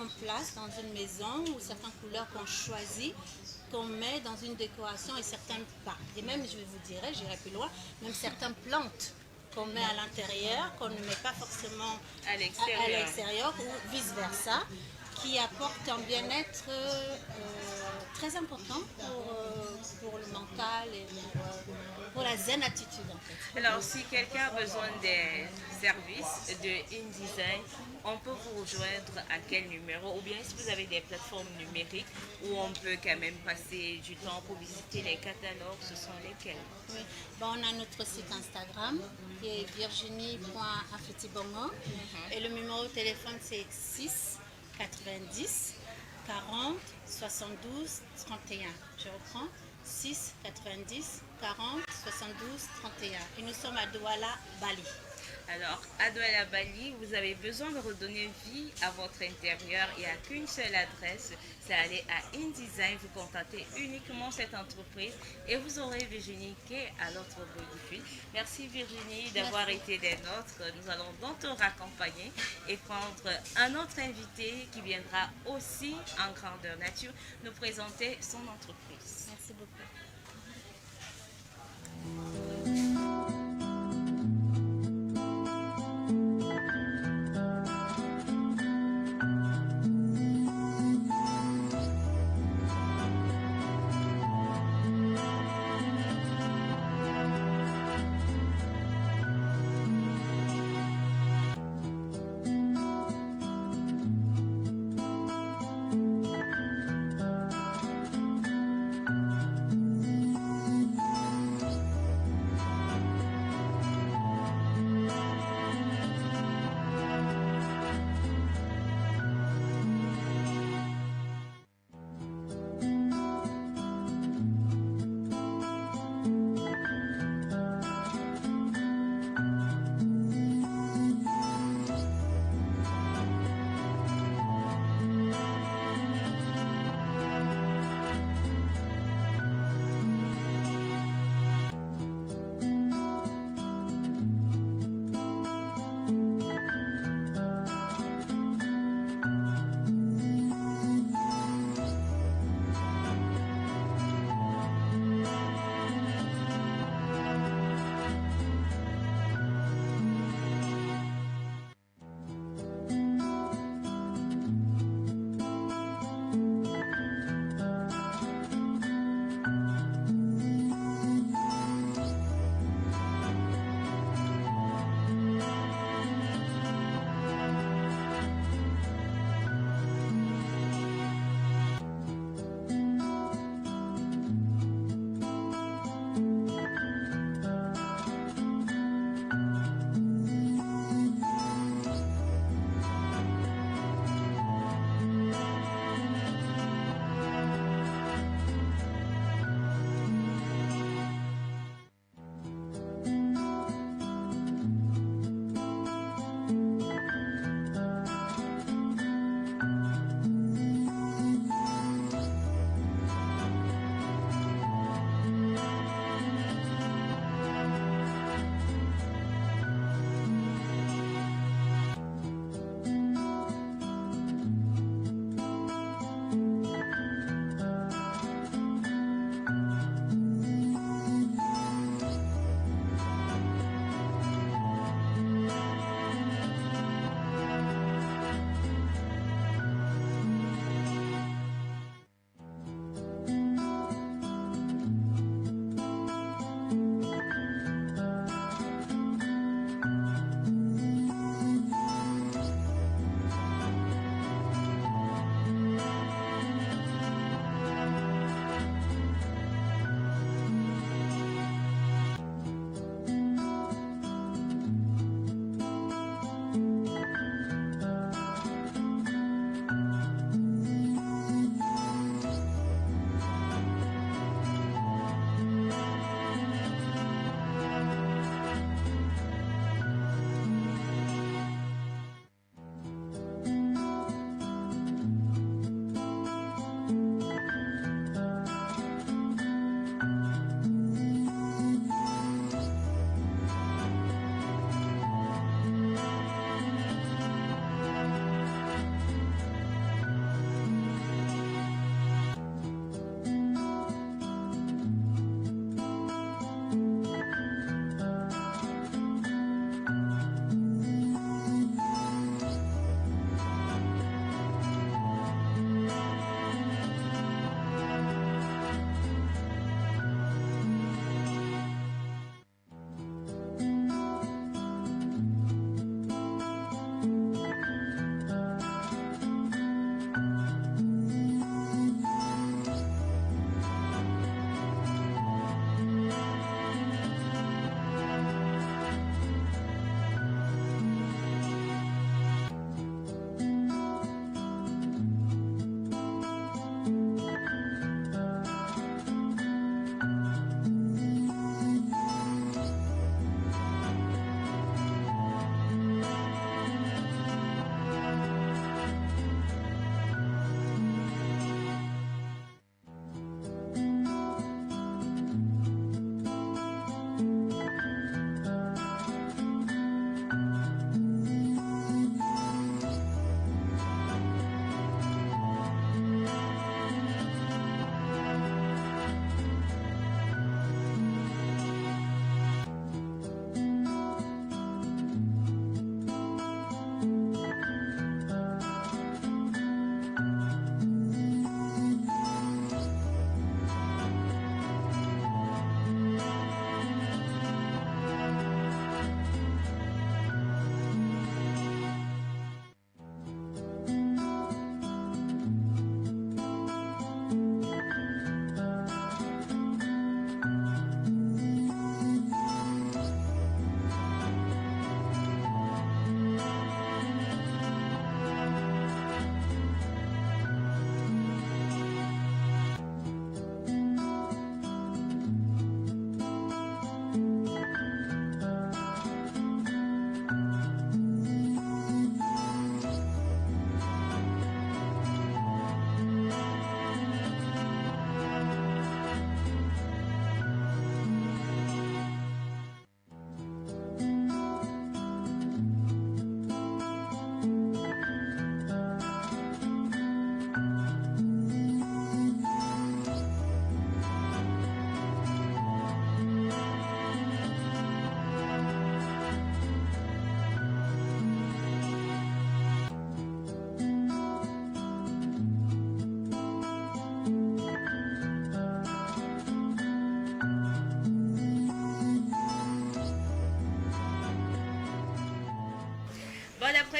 qu'on place dans une maison ou certaines couleurs qu'on choisit, qu'on met dans une décoration et certaines pas. Et même, je vous dirais, j'irai plus loin, même certaines plantes qu'on met à l'intérieur, qu'on ne met pas forcément à l'extérieur ou vice-versa, qui apporte un bien-être très important pour le mental et pour la zen attitude en fait. Alors, si quelqu'un a besoin des services de InDesign, on peut vous rejoindre à quel numéro? Ou bien si vous avez des plateformes numériques où on peut quand même passer du temps pour visiter les catalogues, ce sont lesquels? Oui. Bon, on a notre site Instagram qui est virginie.afetibongo et le numéro de téléphone c'est 6 90 40 72 31. Je reprends 6 90 40 72 31. Et nous sommes à Douala, Bali. Alors, à Douala Bali, vous avez besoin de redonner vie à votre intérieur. Il n'y a qu'une seule adresse, c'est aller à InDesign, vous contactez uniquement cette entreprise et vous aurez Virginie qui est à l'autre bout du fil. Merci Virginie d'avoir été des nôtres. Nous allons donc te raccompagner et prendre un autre invité qui viendra aussi en grandeur nature nous présenter son entreprise. Merci beaucoup.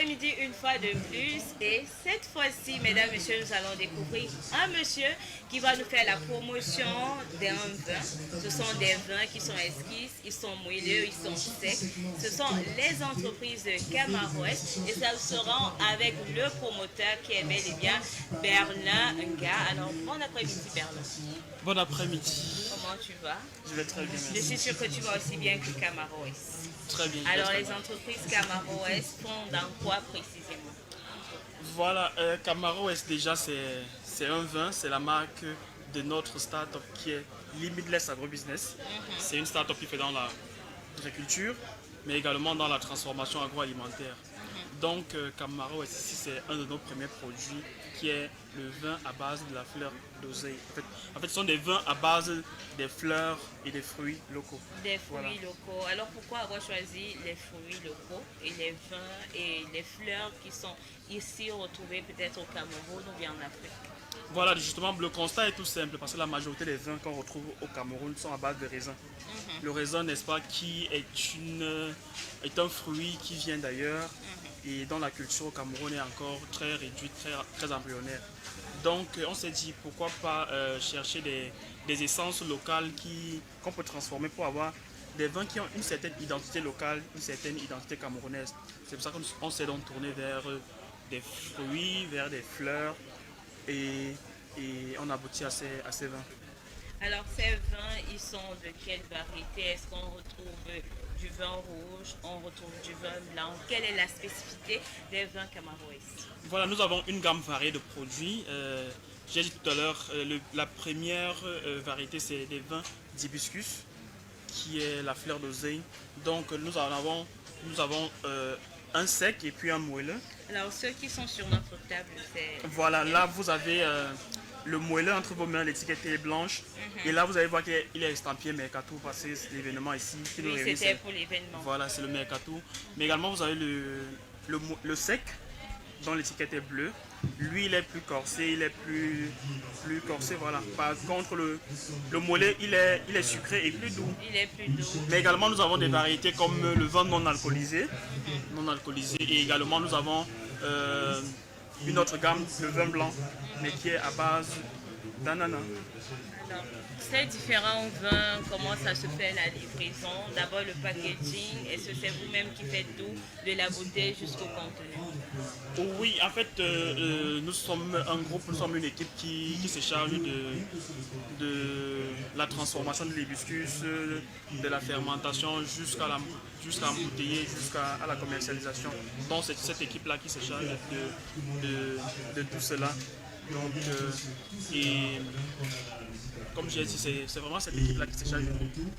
après-midi une fois de plus et cette fois-ci, mesdames, messieurs, nous allons découvrir un monsieur qui va nous faire la promotion d'un vin. Ce sont des vins qui sont esquisses, ils sont moelleux, ils sont secs. Ce sont les entreprises de Camaroès et ça sera avec le promoteur qui est bel et bien Berlin Nga. Alors, bon après-midi Berlin. Bon après-midi. Comment tu vas? Je vais très bien, Je merci. suis sûre que tu vas aussi bien que Camaroès. Très bien. je vais Alors, très les bien. entreprises Camaroès font dans quoi précisément? Voilà, Camaro S déjà c'est un vin, c'est la marque de notre start-up qui est Limitless Agrobusiness. C'est une start-up qui fait dans l'agriculture, mais également dans la transformation agroalimentaire. Donc Camaro S ici c'est un de nos premiers produits qui est le vin à base de la fleur d'oseille. En fait, ce sont des vins à base des fleurs et des fruits locaux. Des fruits Voilà. locaux. Alors, pourquoi avoir choisi les fruits locaux et les vins et les fleurs qui sont ici retrouvés peut-être au Cameroun ou bien en Afrique? Voilà, justement, le constat est tout simple parce que la majorité des vins qu'on retrouve au Cameroun sont à base de raisin. Le raisin, n'est-ce pas, qui est un fruit qui vient d'ailleurs et dont la culture au Cameroun est encore très réduite, très embryonnaire. Donc, on s'est dit pourquoi pas chercher des essences locales qu'on peut transformer pour avoir des vins qui ont une certaine identité locale, une certaine identité camerounaise. C'est pour ça qu'on s'est donc tourné vers des fruits, vers des fleurs et on aboutit à ces vins. Alors, ces vins, ils sont de quelle variété? Est-ce qu'on retrouve du vin rouge? On retrouve du vin blanc? Quelle est la spécificité des vins Camaroès? Voilà, nous avons une gamme variée de produits. J'ai dit tout à l'heure, la première variété, c'est des vins d'hibiscus, qui est la fleur d'oseille. Donc, nous avons un sec et puis un moelleux. Alors, ceux qui sont sur notre table, c'est... Voilà, là, vous avez le moelleux entre vos mains, l'étiquette est blanche. Et là, vous allez voir qu'il est estampillé Mercato parce que c'est l'événement ici qui nous Oui, réunit. c'était pour l'événement. Voilà, c'est le Mercato. Mais également, vous avez le sec, dont l'étiquette est bleue. Lui, il est plus corsé, il est plus corsé, voilà. Par contre, le moelleux, il est sucré et plus doux. Il est plus doux. Mais également, nous avons des variétés comme le vin non alcoolisé. Et également, nous avons une autre gamme, le vin blanc, mais qui est à base d'ananas. Alors, ces différents vins, comment ça se fait la livraison? D'abord le packaging, est-ce que c'est vous-même qui faites tout, de la bouteille jusqu'au contenu? Oui, en fait, nous sommes un groupe, nous sommes une équipe qui se charge de la transformation de l'hibiscus, de la fermentation jusqu'à l'embouteiller, jusqu'à la commercialisation. Donc c'est cette équipe-là qui se charge de tout cela. Donc, et comme j'ai dit, c'est vraiment cette équipe-là qui se charge de tout.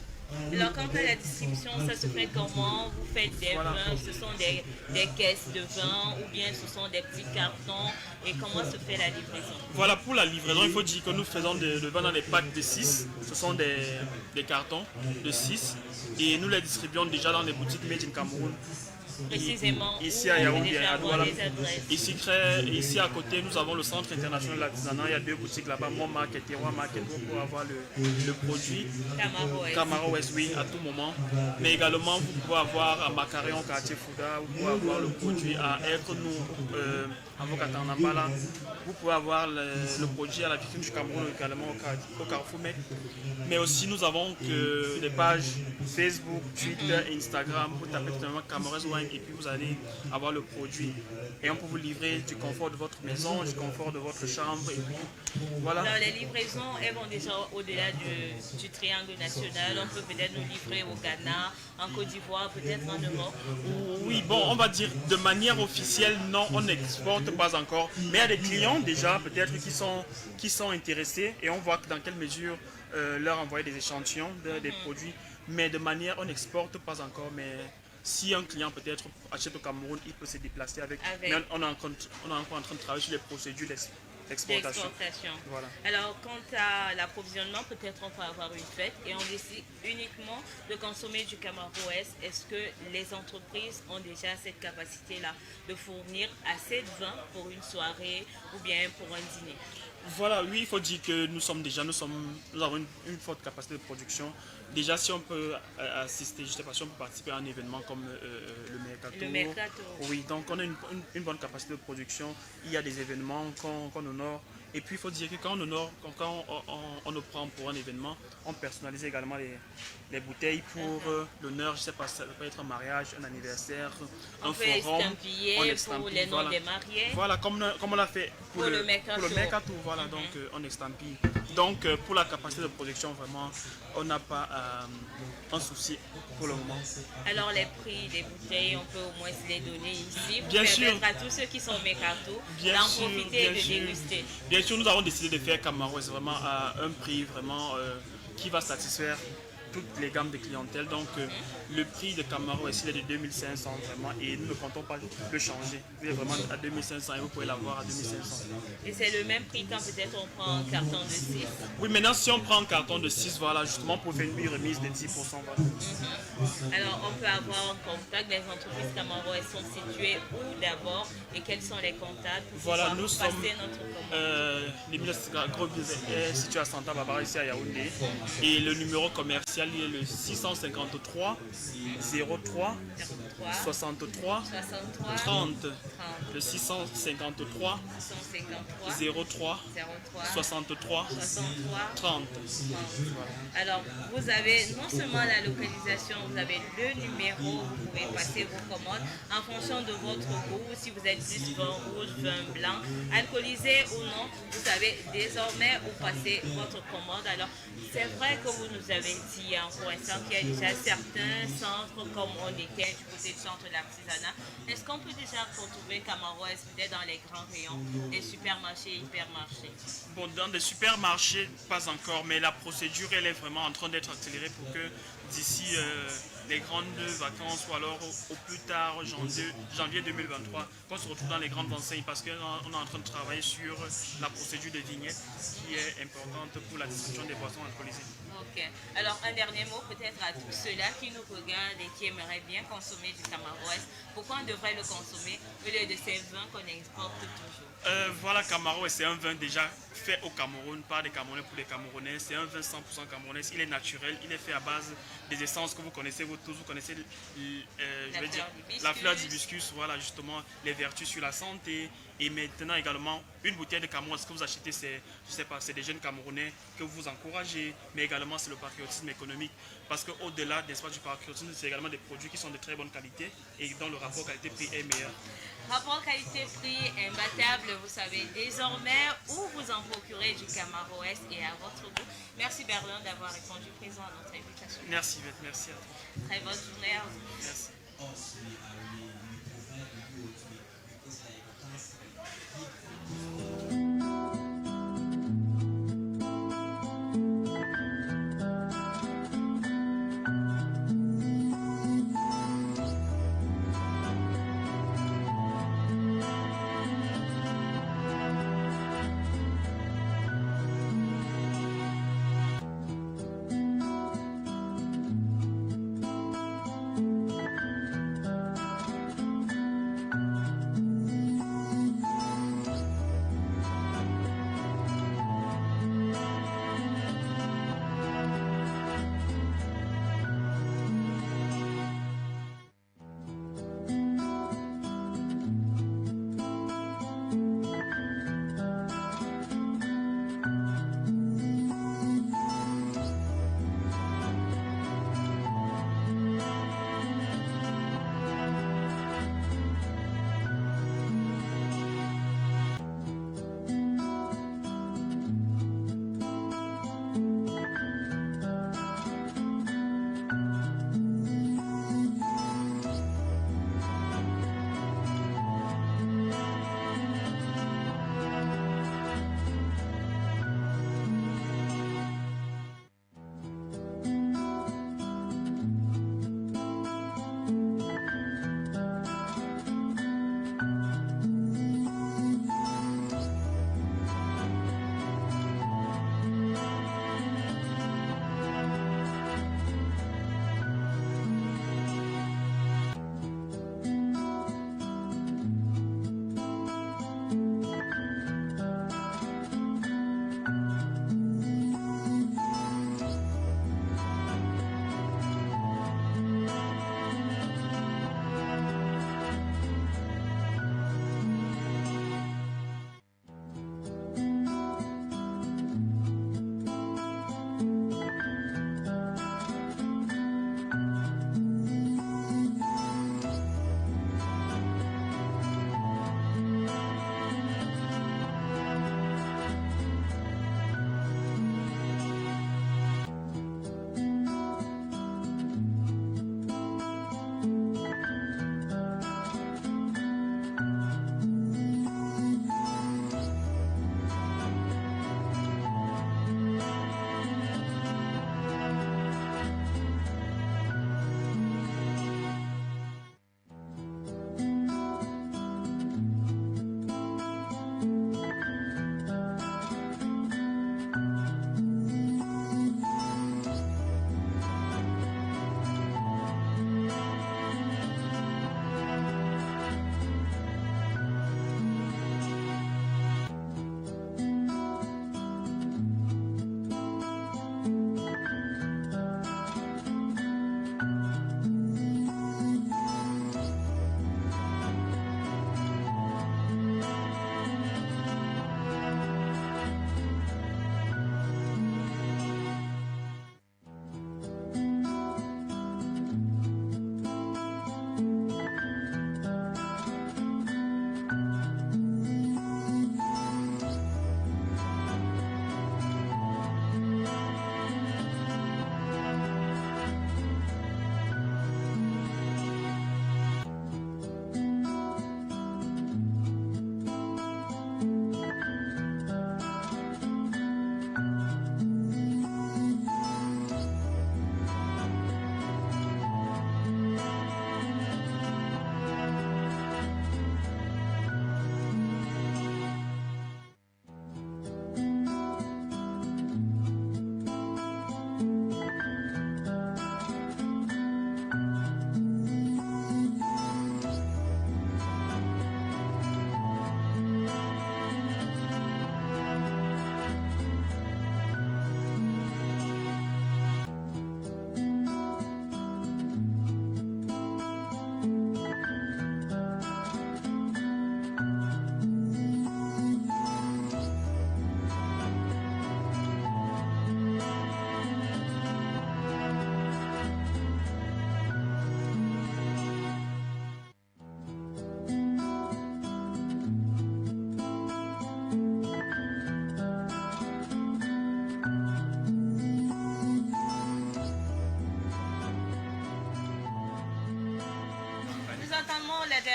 Alors, quant à la distribution, ça se fait comment? Vous faites des Voilà. vins, ce sont des caisses de vin ou bien ce sont des petits cartons? Et comment se fait la livraison? Voilà, pour la livraison, il faut dire que nous faisons le vin dans des packs de 6. Ce sont des cartons de 6. Et nous les distribuons déjà dans les boutiques Made in Cameroun. Précisément, Ici où à on peut Yaoundé, déjà à avoir Douala. les adresses. Ici à côté, nous avons le centre international de l'artisanat. Il y a 2 boutiques là-bas, Mon Market et Roi Market, pour avoir le produit. Camaroès. Camaro West, oui, à tout moment. Mais également, vous pouvez avoir à Macaré, au quartier Fouda, vous pouvez avoir le produit à être nous, à Vokatanambala. Vous pouvez avoir le produit à la vitrine du Cameroun également au Carrefour Mec. Mais aussi, nous avons que des pages Facebook, Twitter, Instagram. Vous tapez tout simplement Cameroès Wine et puis vous allez avoir le produit. Et on peut vous livrer du confort de votre maison, du confort de votre chambre. Et puis, voilà. Dans les livraisons, elles vont déjà au-delà du triangle national. On peut peut-être nous livrer au Ghana, en Côte d'Ivoire, peut-être en Europe. Oui, bon, on va dire de manière officielle, non, on n'exporte pas encore. Mais il y a des clients déjà, peut-être, qui sont intéressés et on voit dans quelle mesure leur envoyer des échantillons des produits. Mais de manière, on n'exporte pas encore. Mais si un client peut-être achète au Cameroun, il peut se déplacer avec. Mais on est encore en train de travailler sur les procédures d'exportation. Voilà. Alors, quant à l'approvisionnement, peut-être on peut avoir une fête et on décide uniquement de consommer du Camaro S. Est-ce que les entreprises ont déjà cette capacité-là de fournir assez de vin pour une soirée ou bien pour un dîner? Voilà, oui, il faut dire que nous avons une forte capacité de production. Déjà, si on peut assister, je ne sais pas si on peut participer à un événement comme le Mercato. Le Mercato. Oui, donc on a une bonne capacité de production. Il y a des événements qu'on honore. Et puis, il faut dire que quand on nous prend pour un événement, on personnalise également les bouteilles pour l'honneur. Je ne sais pas, ça peut être un mariage, un anniversaire, un forum. On estampille pour les noms des mariés. Voilà, comme on l'a fait pour le Mercato. Voilà, donc on estampille. Donc, pour la capacité de production, vraiment, on n'a pas un souci pour le moment. Alors, les prix des bouteilles, on peut au moins se les donner ici pour Bien sûr. permettre à tous ceux qui sont au Mercato d'en profiter et de déguster. Bien sûr, nous avons décidé de faire Camaro vraiment à un prix vraiment qui va satisfaire toutes les gammes de clientèle. Donc le prix de Camaro ici est de 2500 vraiment et nous ne comptons pas le changer. Il est vraiment à 2500 et vous pouvez l'avoir à 2500. Et c'est le même prix quand peut-être on prend un carton de 6. Oui, maintenant si on prend un carton de 6, voilà, justement pour faire une remise de 10%. Voilà. Alors on peut avoir en contact les entreprises Camaro, elles sont situées où d'abord et quels sont les contacts pour voilà, nous sommes notre commande. l'émission est située à Santa Barbara ici à Yaoundé et le numéro commercial est le 653 03 63 30. Le 653 03 63 30. Alors, vous avez non seulement la localisation, vous avez le numéro, vous pouvez passer vos commandes en fonction de votre goût, si vous êtes plus vin rouge, vin blanc, alcoolisé ou non, vous savez désormais où passer votre commande. Alors, c'est vrai que vous nous avez dit pour l'instant qu'il y a déjà certains centres comme on était du côté du centre de l'artisanat. Est-ce qu'on peut déjà retrouver Camaro S peut-être dans les grands rayons des supermarchés et hypermarchés? Bon, dans des supermarchés, pas encore, mais la procédure, elle est vraiment en train d'être accélérée pour que d'ici les grandes vacances ou alors au plus tard, janvier 2023, qu'on se retrouve dans les grandes enseignes parce qu'on est en train de travailler sur la procédure de vignette qui est importante pour la distribution des boissons alcoolisées. Ok. Alors, un dernier mot peut-être à tous ceux-là qui nous regardent et qui aimeraient bien consommer du Camaro S. Pourquoi on devrait le consommer au lieu de ces vins qu'on exporte toujours? Voilà, Camaro, c'est un vin déjà fait au Cameroun, par des Camerounais pour des Camerounais. C'est un vin 100% camerounais. Il est naturel, il est fait à base des essences que vous connaissez vous tous. Vous connaissez la fleur d'hibiscus, voilà justement les vertus sur la santé. Et maintenant également, une bouteille de Cameroun, ce que vous achetez, c'est, je sais pas, c'est des jeunes Camerounais que vous encouragez, mais également c'est le patriotisme économique. Parce qu'au-delà du patriotisme, c'est également des produits qui sont de très bonne qualité et dont le rapport qualité-prix est meilleur. Rapport qualité-prix imbattable, vous savez désormais où vous en procurez du Camaro S et à votre goût. Merci Berlin d'avoir répondu présent à notre invitation. Merci Yvette, merci à toi. Très bonne journée à vous. Merci.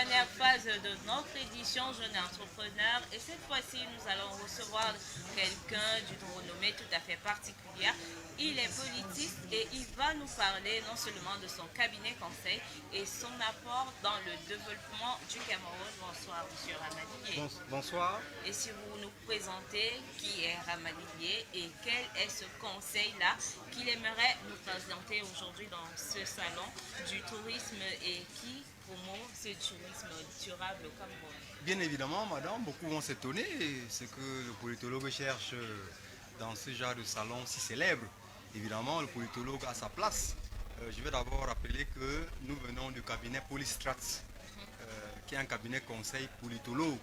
dernière phase de notre édition Jeune Entrepreneur et cette fois-ci nous allons recevoir quelqu'un d'une renommée tout à fait particulière. Il est politiste et il va nous parler non seulement de son cabinet conseil et son apport dans le développement du Cameroun. Bonsoir Monsieur Ramadier. Bonsoir. Et si vous nous présentez qui est Ramadier et quel est ce conseil-là qu'il aimerait nous présenter aujourd'hui dans ce salon du tourisme et qui promeut ce tourisme durable au Cameroun. Bien évidemment, madame, beaucoup vont s'étonner ce que le politologue cherche dans ce genre de salon si célèbre. Évidemment, le politologue a sa place. Je vais d'abord rappeler que nous venons du cabinet Polystrat, qui est un cabinet conseil politologue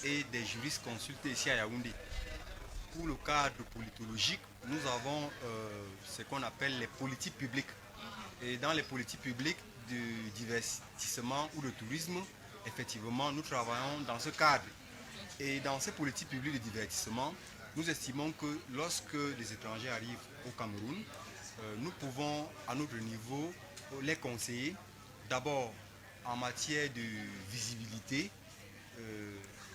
et des juristes consultés ici à Yaoundé. Pour le cadre politologique, nous avons ce qu'on appelle les politiques publiques. Et dans les politiques publiques du divertissement ou de tourisme, effectivement, nous travaillons dans ce cadre. Et dans ces politiques publiques de divertissement, nous estimons que lorsque les étrangers arrivent au Cameroun, nous pouvons, à notre niveau, les conseiller. D'abord, en matière de visibilité,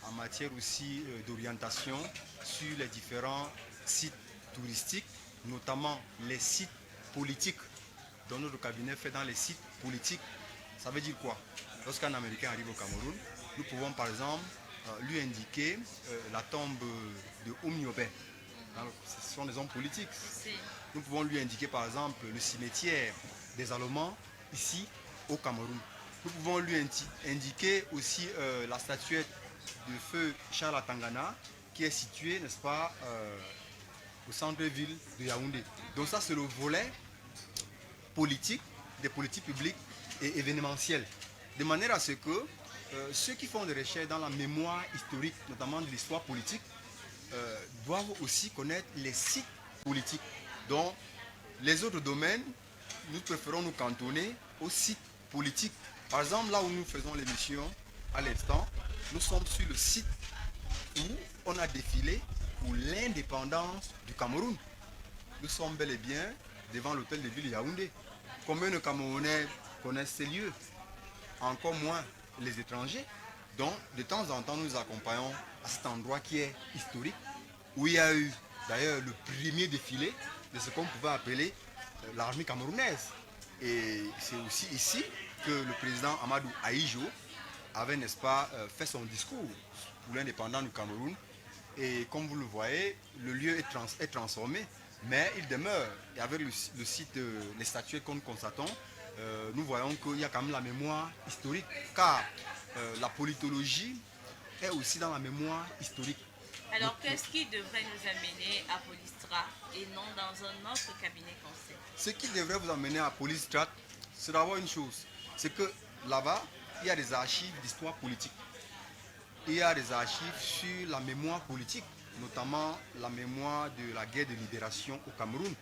en matière aussi d'orientation sur les différents sites touristiques, notamment les sites politiques dont notre cabinet fait dans les sites politiques. Ça veut dire quoi? Lorsqu'un Américain arrive au Cameroun, nous pouvons par exemple lui indiquer la tombe de Oumniobé. Ce sont des hommes politiques. Nous pouvons lui indiquer par exemple le cimetière des Allemands ici au Cameroun. Nous pouvons lui indiquer aussi la statuette de feu Charles Atangana qui est située, n'est-ce pas, au centre-ville de Yaoundé. Donc ça c'est le volet politique, des politiques publiques et événementielles. De manière à ce que ceux qui font des recherches dans la mémoire historique, notamment de l'histoire politique, doivent aussi connaître les sites politiques. Donc les autres domaines, nous préférons nous cantonner aux sites politiques. Par exemple, là où nous faisons l'émission à l'instant, nous sommes sur le site où on a défilé pour l'indépendance du Cameroun. Nous sommes bel et bien devant l'hôtel de ville Yaoundé. Combien de Camerounais connaissent ces lieux? Encore moins les étrangers. Donc, de temps en temps, nous accompagnons à cet endroit qui est historique, où il y a eu d'ailleurs le premier défilé de ce qu'on pouvait appeler l'armée camerounaise. Et c'est aussi ici que le président Amadou Ahidjo avait, n'est-ce pas, fait son discours pour l'indépendance du Cameroun. Et comme vous le voyez, le lieu est transformé, mais il demeure. Et avec le site, les statuettes que nous constatons, nous voyons qu'il y a quand même la mémoire historique, car la politologie est aussi dans la mémoire historique. Alors, qu'est-ce qui devrait nous amener à Polystrat et non dans un autre cabinet conseil? Ce qui devrait vous amener à Polystrat, c'est d'avoir une chose, c'est que là-bas, il y a des archives d'histoire politique. Il y a des archives sur la mémoire politique, notamment la mémoire de la guerre de libération au Cameroun.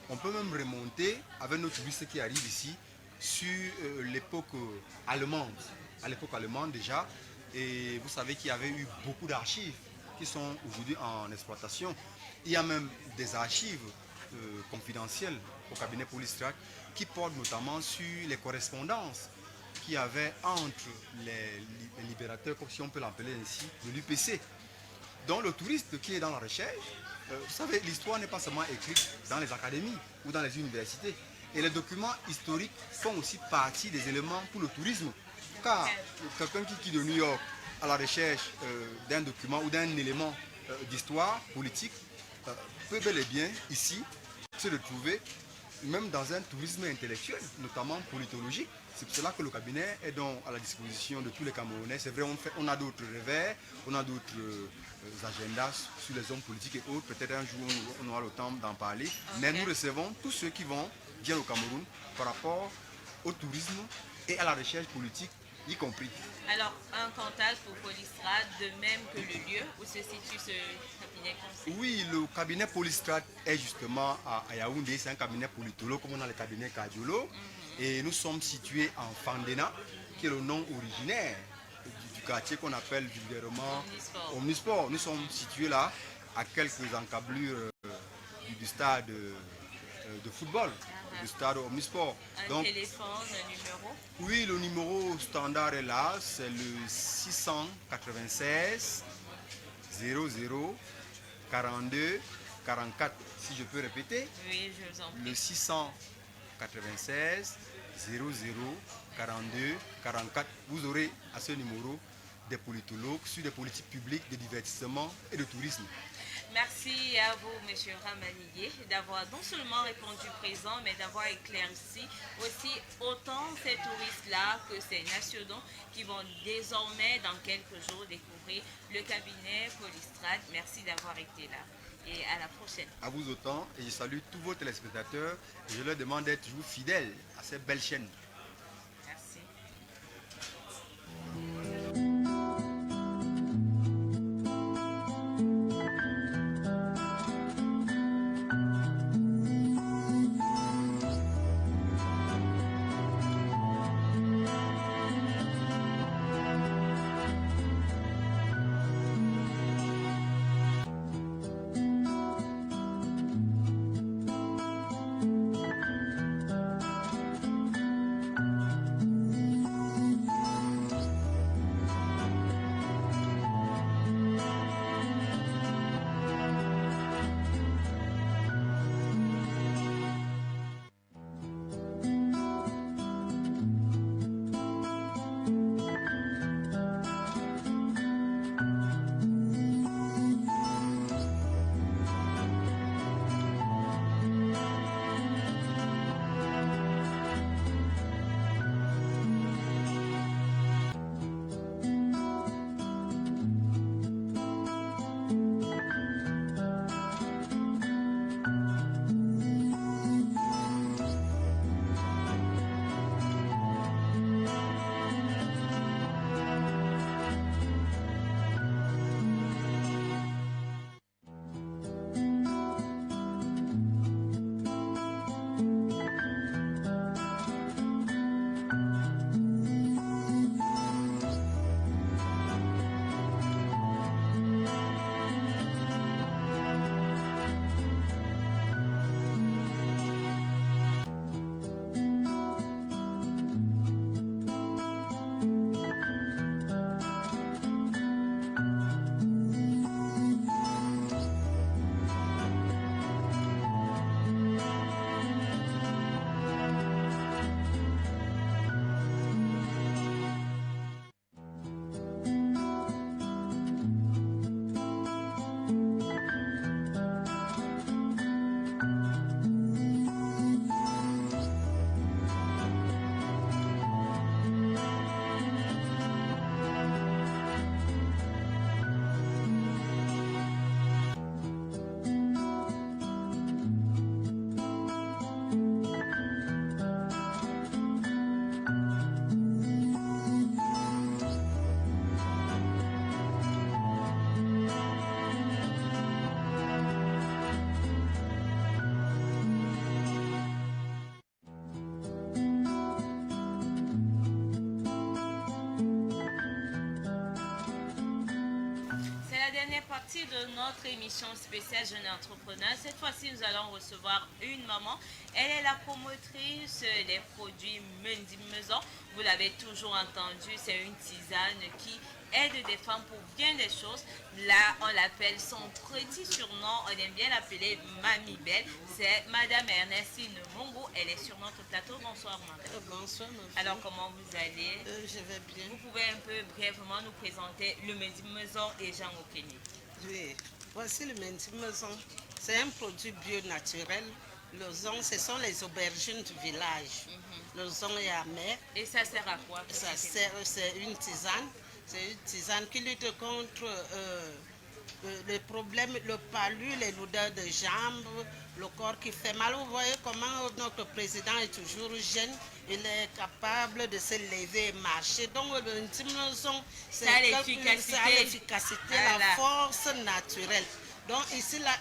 On peut même remonter avec nos touristes qui arrivent ici sur l'époque allemande. À l'époque allemande déjà, et vous savez qu'il y avait eu beaucoup d'archives qui sont aujourd'hui en exploitation. Il y a même des archives confidentielles au cabinet Polystrat qui portent notamment sur les correspondances qu'il y avait entre les libérateurs, si on peut l'appeler ainsi, de l'UPC. Donc le touriste qui est dans la recherche, vous savez, l'histoire n'est pas seulement écrite dans les académies ou dans les universités. Et les documents historiques font aussi partie des éléments pour le tourisme. Car quelqu'un qui quitte de New York à la recherche d'un document ou d'un élément d'histoire politique peut bel et bien ici se retrouver même dans un tourisme intellectuel, notamment politologique. C'est pour cela que le cabinet est donc à la disposition de tous les Camerounais. C'est vrai, on a d'autres revers, on a d'autres agendas sur les hommes politiques et autres. Peut-être un jour on aura le temps d'en parler. Okay. Mais nous recevons tous ceux qui vont bien au Cameroun par rapport au tourisme et à la recherche politique y compris. Alors, un contact pour Polystrat, de même que le lieu où se situe ce cabinet conseil? Oui, le cabinet Polystrat est justement à Yaoundé. C'est un cabinet politologue comme on a le cabinet cardiologue. Et nous sommes situés en Fandena, qui est le nom originaire du quartier qu'on appelle vulgairement Omnisport. Nous sommes situés là, à quelques encablures du stade de football. du stade Omnisport. Un Donc, téléphone, un numéro? oui, le numéro standard est là, c'est le 696 00 42 44. Si je peux répéter, Oui, je vous en prie. le 696 00 42 44. Vous aurez à ce numéro des politologues sur des politiques publiques de divertissement et de tourisme. Merci à vous, M. Ramanié, d'avoir non seulement répondu présent, mais d'avoir éclairci aussi autant ces touristes-là que ces nationaux qui vont désormais, dans quelques jours, découvrir le cabinet Polystrade. Merci d'avoir été là et à la prochaine. À vous autant, et je salue tous vos téléspectateurs et je leur demande d'être toujours fidèles à cette belle chaîne. Merci. Partie de notre émission spéciale Jeunes Entrepreneurs. Cette fois-ci, nous allons recevoir une maman. Elle est la promotrice des produits Mendy Maison. Vous l'avez toujours entendu, c'est une tisane qui aide des femmes pour bien des choses. Là, on l'appelle son petit surnom, on aime bien l'appeler Mamie Belle. C'est Madame Ernestine Mongo. Elle est sur notre plateau. Bonsoir, madame. Bonsoir, ma fille. Alors, comment vous allez? Je vais bien. Vous pouvez un peu brièvement nous présenter le Mendy Maison et Jean Okeni. Oui, voici le Mendy Maison. C'est un produit bio naturel. L'ozon, ce sont les aubergines du village. L'ozon est amer. Et ça sert à quoi? C'est une tisane. C'est une tisane qui lutte contre les problèmes, le palu, les lourdeurs de jambes, le corps qui fait mal. Vous voyez comment notre président est toujours jeune. Il est capable de se lever et marcher. Donc le Mendy Maison, c'est l'efficacité, la force naturelle. Donc ici, là,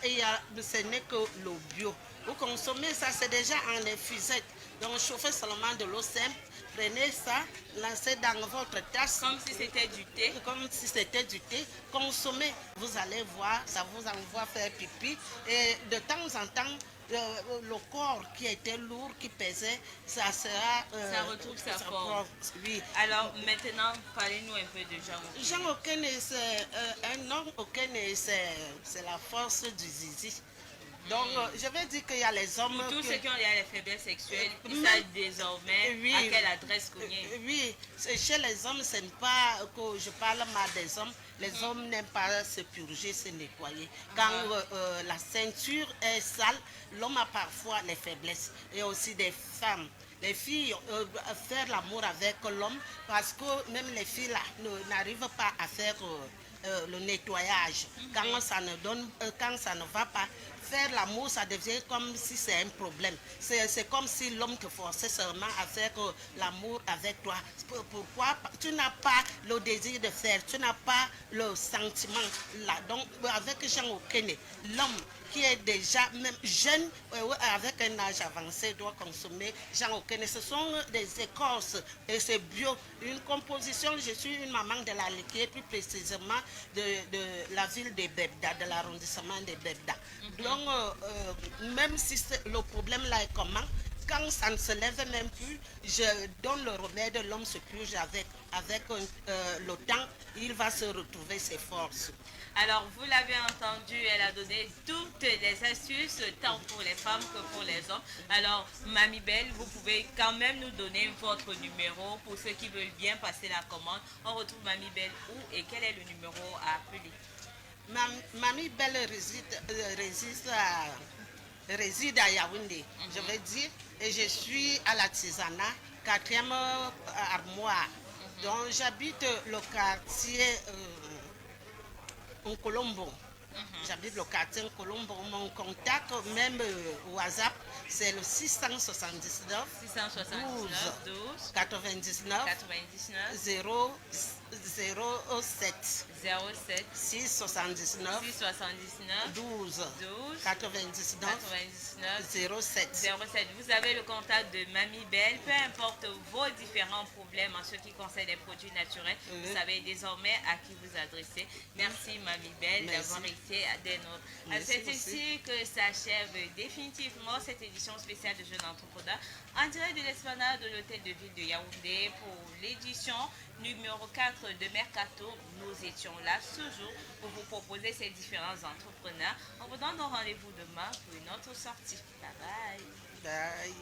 ce n'est que le bio. Vous consommez ça, c'est déjà en effusettes. Donc chauffez seulement de l'eau simple, prenez ça, lancez dans votre tasse. Comme si c'était du thé. Comme si c'était du thé. Consommez, vous allez voir, ça vous envoie faire pipi. Et de temps en temps, le corps qui était lourd, qui pesait, ça sera... Ça retrouve sa forme. Oui. Alors maintenant, parlez-nous un peu de Jean Okene. Jean Okene, c'est un homme. Okene, c'est la force du zizi. Donc, je vais dire qu'il y a les hommes... Pour tous ceux qui ont les faiblesses sexuelles, ils Mais- savent désormais Oui. à quelle adresse cogner. Oui, chez les hommes, ce n'est pas que je parle mal des hommes. Les hommes n'aiment pas se purger, se nettoyer. Quand la ceinture est sale, l'homme a parfois les faiblesses. Et aussi des femmes. Les filles, faire l'amour avec l'homme, parce que même les filles là n'arrivent pas à faire le nettoyage. Quand ça ne va pas, faire l'amour, ça devient comme si c'est un problème. C'est comme si l'homme te forçait seulement à faire l'amour avec toi. Pourquoi? Tu n'as pas le désir de faire, tu n'as pas le sentiment là. Donc, avec Jean Okene, l'homme qui est déjà même jeune, avec un âge avancé, doit consommer Jean Okene. Ce sont des écorces et c'est bio. Une composition, je suis une maman de la Liquier, plus précisément de la ville de Bebda, de l'arrondissement de Bebda. Donc, même si le problème là est comment, quand ça ne se lève même plus, je donne le remède, l'homme se purge avec le temps, il va se retrouver ses forces. Alors, vous l'avez entendu, elle a donné toutes les astuces, tant pour les femmes que pour les hommes. Alors, Mamie Belle, vous pouvez quand même nous donner votre numéro pour ceux qui veulent bien passer la commande. On retrouve Mamie Belle où et quel est le numéro à appeler? Mamie Belle réside à Yaoundé, je veux dire, et je suis à la Tisana, 4e armoire. Donc, j'habite le quartier Colombo. J'habite le quartier Colombo. Mon contact, même WhatsApp, c'est le 679 12 99 99 007 07 679 679 12 12 99 99 07. 07. Vous avez le contact de Mamie Belle, peu importe vos différents problèmes en ce qui concerne les produits naturels, vous savez désormais à qui vous adresser. Merci Mamie Belle d'avoir été des nôtres. C'est ici que s'achève définitivement cette édition spéciale de Jeunes Entrepreneurs en direct de l'esplanade de l'hôtel de ville de Yaoundé pour l'édition numéro 4 de Mercato. Nous étions là ce jour pour vous proposer ces différents entrepreneurs. On vous donne rendez-vous demain pour une autre sortie. Bye bye. Bye.